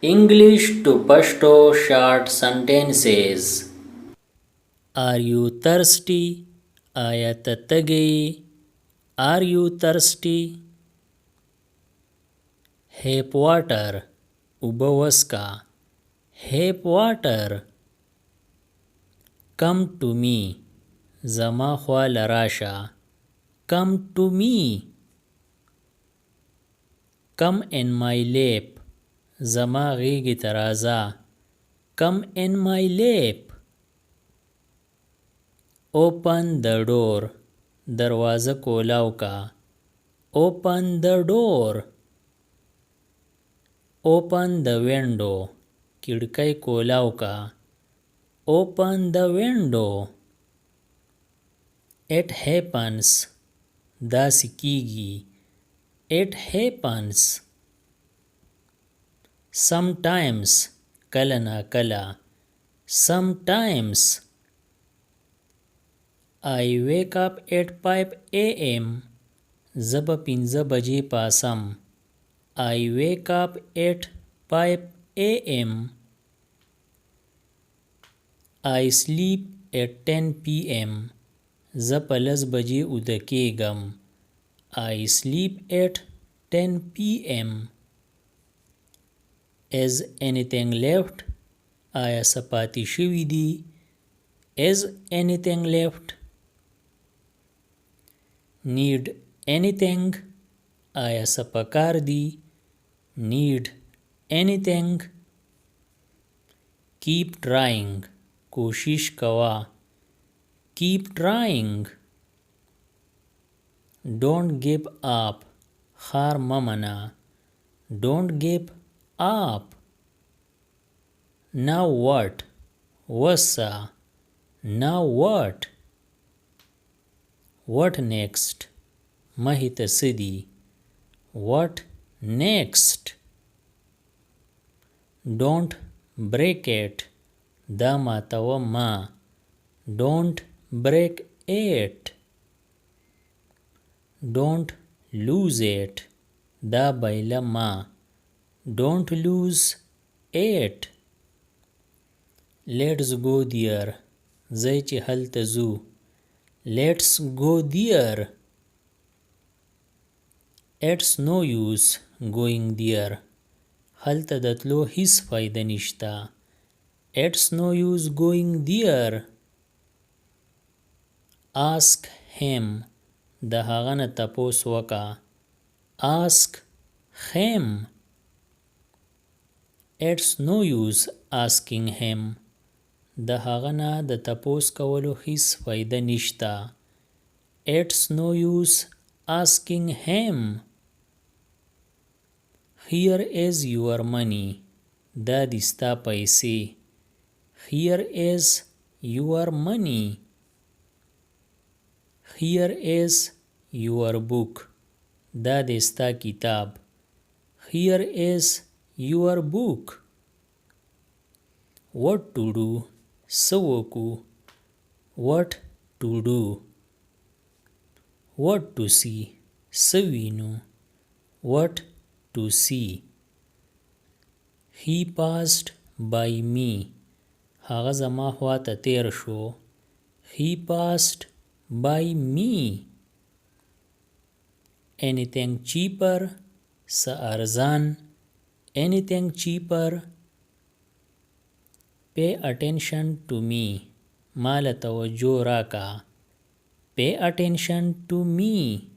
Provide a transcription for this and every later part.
English to Pashto short sentences. Are you thirsty? آیا ته تږی؟ Are you thirsty? Have water. اوبه وڅښه. Have water. Come to me. زما خواله راشه. Come to me. Come in my lap. زما غیږې ته راځه. Come in my lap. Open the door. دروازه کولاو کا. Open the door. Open the window. کړکۍ کولاو کا. Open the window. It happens. داسې کیږي. It happens. Sometimes. کله ناکله. Sometimes. I wake up at 5 a.m. زه به 5 بجې پاسم. I wake up at 5 a.m. I sleep at 10 p.m. زه په 10 بجې اوده کېږم. I sleep at 10 p.m. Is anything left? آیا څه پاتې شوي دي؟ Is anything left? Need anything? آیا څه پکار دي؟ Need anything? Keep trying. کوشش کوه. Keep trying. Don't give up. خار مه منه. Don't give up. Now what? وسه. Now what? What next? مخې ته څه دي؟ What next? Don't break it. دا ماتوه ما. Don't break it. Don't lose it. دا بایله ما. Don't lose it. Let's go there. ځای چې هلته ځو. Let's go there. It's no use going there. هلته د تلو هیڅ فایده نشته. It's no use going there. Ask him. د هغه نه تپوس وکړه. Ask him. It's no use asking him. د هغه نه د تپوس کولو هیڅ فایده نشته. It's no use asking him. Here is your money. دا دې ستا پیسې. Here is your money. Here is your book. دا دې ستا کتاب. Here is your book. What to do? څه وکړو. What to do. What to see? څه وینو. What to see. He passed by me. هغه زما خواته تیر شو. He passed by me. Anything cheaper? څه ارزان. Anything cheaper? Pay attention to me. مال توجه راکا. Pay attention to me.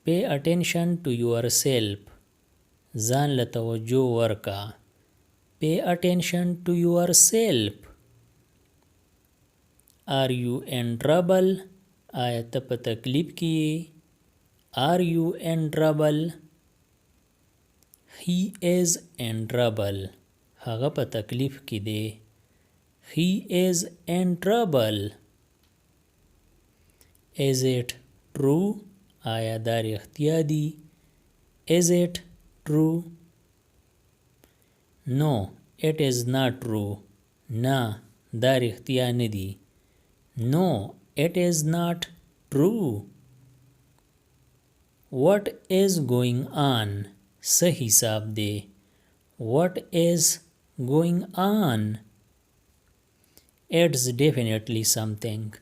Pay attention to yourself. ځان له توجه ورکا. Pay attention to yourself. Are you in trouble? آیا ته په تکلیف کې یې؟ Are you in trouble? He is in trouble. هغه په تکلیف کې دی. He is in trouble. Is it true? آیا دا رښتیا دي؟ Is it true? No, it is not true. نه، دا رښتیا نه دي. No, it is not true. What is going on? څه حساب دی. What is going on? It's definitely something.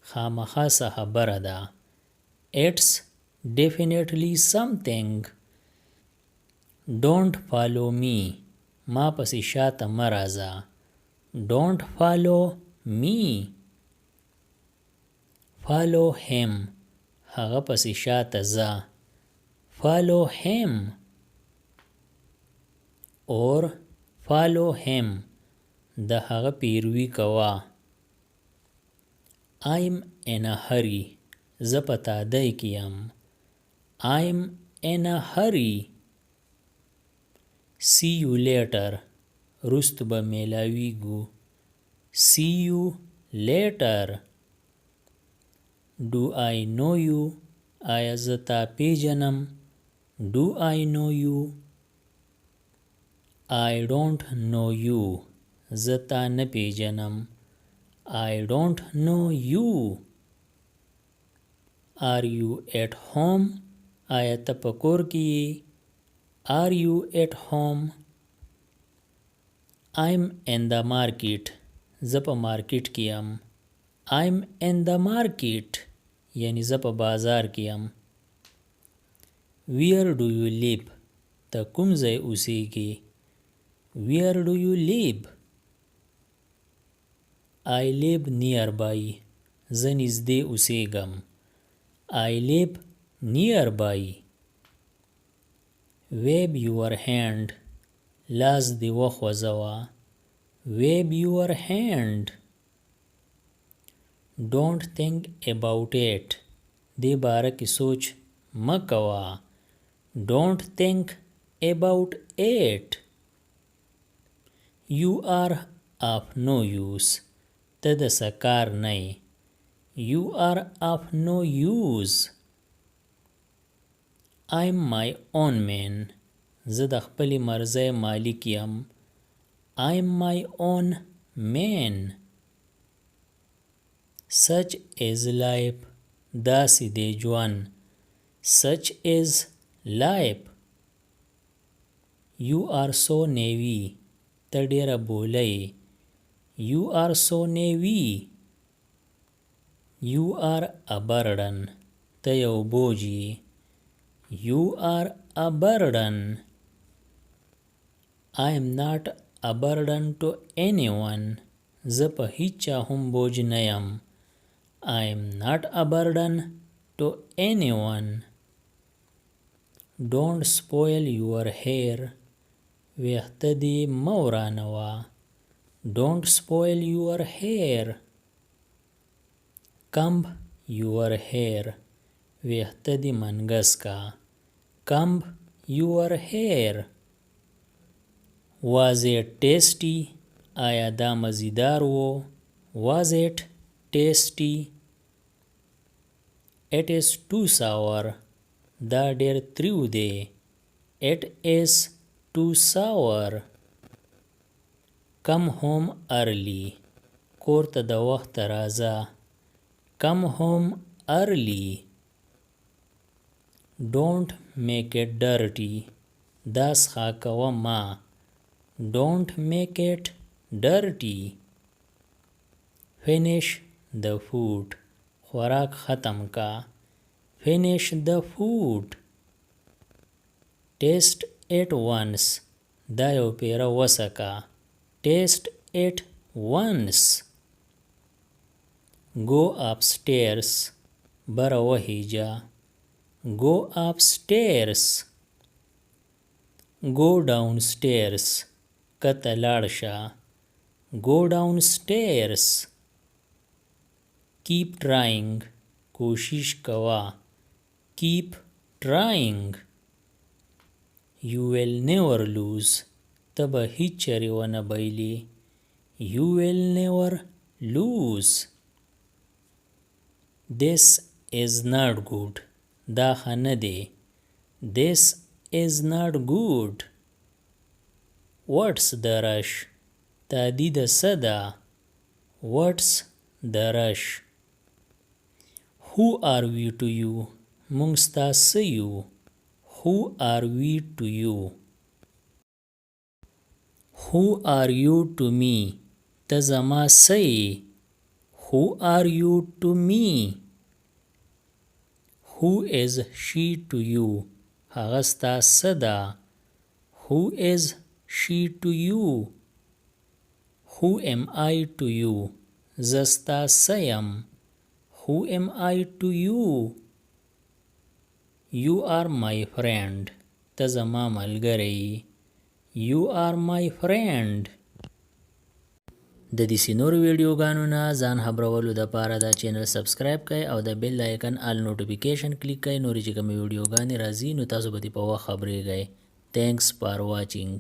خامخا څه خبره ده. It's definitely something. Don't follow me. ما پسې شاته مه راځه. Don't follow me. Follow him. هغه پسې شاته ځه. Follow him. Or follow him. د هغه پیروي کوه. I'm in a hurry. زه په تادۍ کې یم. I'm in a hurry. See you later. رستو به میلاویږو. See you later. Do I know you? آیا زه تا پیژنم. Do I know you? I don't know you. زه تا نه پیژنم. I don't know you. Are you at home? آیا ته په کور کې یې. Are you at home? I'm in the market. زه په مارکیټ کې یم. I'm in the market. یعنی زه په بازار کې یم. Where do you live? ته کوم ځای اوسېږې. Where do you live? I live nearby. زه نږدې اوسېږم. I live nearby. Wave your hand. لاس دې وخوځوه. Wave your hand. Don't think about it. دې باره کې سوچ مه کوه. Don't think about it. You are of no use. ته د څه کار نه یې. You are of no use. I'm my own man. زه د خپلې مرضۍ مالک یم. I'm my own man. Such is life. داسې دی ژوند. Such is life. You are so naive. ته ډېره بوله یې. You are so naive. You are a burden. ته یو بوج یې. You are a burden. I am not a burden to anyone. زه په هیچا هم بوج نه یم. I am not a burden to anyone. Don't spoil your hair. ویښته دې مه ورانوه. Don't spoil your hair. Comb your hair. ویښته دې منګس کا. Comb your hair. Was it tasty? آیا دا مزیدار و. Was it tasty? It is too sour. دا ډېر تریو دی. It is too sour. Come home early. کور ته د وخت راځه. Come home early. Don't make it dirty. دا څښا کوه ما. Don't make it dirty. Finish the food. خوراک ختم کا. Finish the food. Taste it once. دا یو پیره وسکا. Taste it once. Go upstairs. بره وهیجا. Go upstairs. Go downstairs. کته لاړ شه. Go downstairs. Keep trying. کوشش کوه. Keep trying. You will never lose. ته به هیڅ چرې ونه بایلې. You will never lose. This is not good. دا ښه نه دی. This is not good. What's the rush? تادید څه ده. What's the rush? Who are we to you? موږ ستا څه یو. Who are we to you? Who are you to me? ته زما څه یې؟ Who are you to me? Who is she to you? هغه ستا څه ده؟ Who is she to you? Who am I to you? زه ستا څه یم؟ Who am I to you? You are my friend. ته زما ملګری یې. You are my friend. د دې نورو ویډیوګانو نه ځان خبرولو دپاره دا چینل سبسکرایب کړئ او د بیل آیکن آل نوټیفیکیشن کلیک کړئ. نورې چې کومې ویډیوګانې راځي نو تاسو به دې په وخت خبرېږئ. Thanks for watching.